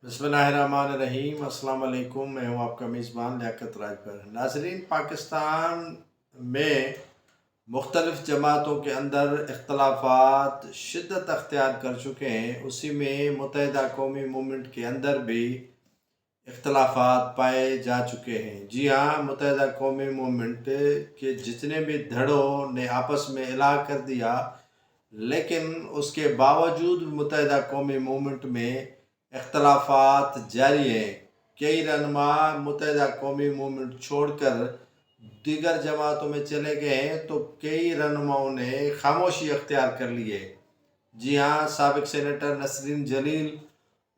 बिस्मिल्लाहिर्रहमानिर्रहीम। अस्सलाम वालेकुम। मैं हूँ आपका मेज़बान लियाकत राजपर। नाज़रीन, पाकिस्तान में मुख्तलिफ़ जमातों के अंदर इख्तलाफात शिद्दत अख्तियार कर चुके हैं। उसी में मुत्तहिदा कौमी मूवमेंट के अंदर भी इख्तलाफात पाए जा चुके हैं। जी हाँ, मुत्तहिदा कौमी मूवमेंट के जितने भी धड़ों ने आपस में इलाह कर दिया, लेकिन उसके बावजूद मुत्तहिदा कौमी मूवमेंट में इख्तलाफात जारी हैं। कई रहनुमा मुत्तहिदा कौमी मूवमेंट छोड़कर दीगर जमातों में चले गए हैं, तो कई रहनुमाओं ने खामोशी अख्तियार कर ली है। जी हाँ, साबिक सेनेटर नसरीन जलील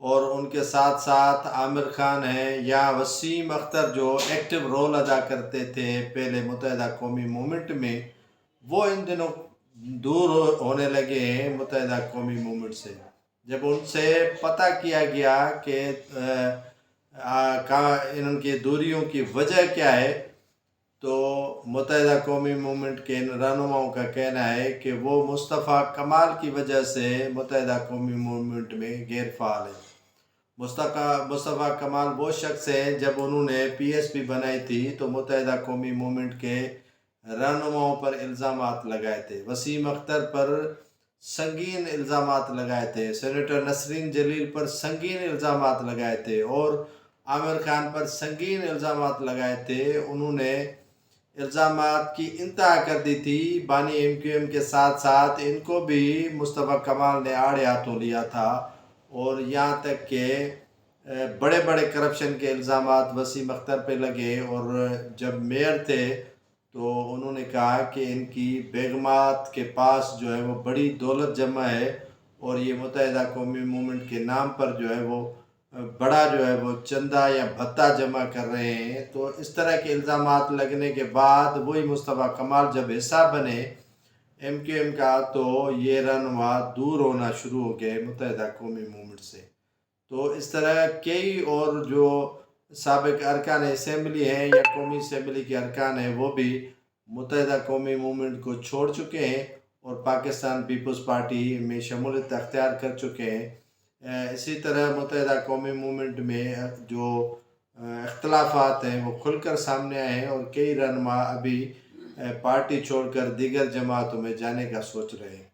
और उनके साथ साथ आमिर खान हैं, या वसीम अख्तर जो एक्टिव रोल अदा करते थे पहले मुत्तहिदा कौमी मूवमेंट में, वो इन दिनों दूर होने लगे हैं मुत्तहिदा कौमी मूवमेंट से। जब उनसे पता किया गया कि इनकी दूरियों की वजह क्या है, तो मुत्तहिदा कौमी मूवमेंट के इन रहनुमाओं का कहना है कि वो मुस्तफ़ा कमाल की वजह से मुत्तहिदा कौमी मूवमेंट में गैर फ़ाल है। मुस्तफ़ा कमाल वो शख्स है, जब उन्होंने PSP बनाई थी तो मुत्तहिदा कौमी मूवमेंट के रहनुमाओं पर इल्ज़ामात लगाए थे। वसीम अख्तर पर संगीन इल्ज़ामात लगाए थे, सेनेटर नसरीन जलील पर संगीन इल्ज़ामात लगाए थे और आमिर खान पर संगीन इल्ज़ामात लगाए थे। उन्होंने इल्ज़ामात की इंतहा कर दी थी। बानी MQM के साथ साथ इनको भी मुस्तफ़ा कमाल ने आड़े हाथों लिया था, और यहाँ तक कि बड़े बड़े करप्शन के इल्ज़ामात वसीम अख्तर पे लगे। और जब मेयर थे तो उन्होंने कहा कि इनकी बेगमात के पास जो है वो बड़ी दौलत जमा है, और ये मुत्तहिदा कौमी मूवमेंट के नाम पर जो है वो बड़ा जो है वो चंदा या भत्ता जमा कर रहे हैं। तो इस तरह के इल्ज़ामात लगने के बाद वही मुस्तफ़ा कमाल जब हिस्सा बने MQM का, तो ये रहनुमा दूर होना शुरू हो गए मुत्तहिदा कौमी मूवमेंट से। तो इस तरह कई और जो साबिक अरकान असम्बली हैं या कौमी असम्बली के अरकान हैं, वो भी मुत्तहिदा कौमी मूवमेंट को छोड़ चुके हैं और पाकिस्तान पीपल्स पार्टी में शमूलियत अख्तियार कर चुके हैं। इसी तरह मुत्तहिदा कौमी मूवमेंट में जो इख्तलाफात हैं वो खुलकर सामने आए हैं, और कई रहनुमा अभी पार्टी छोड़कर दीगर जमातों में जाने का सोच रहे हैं।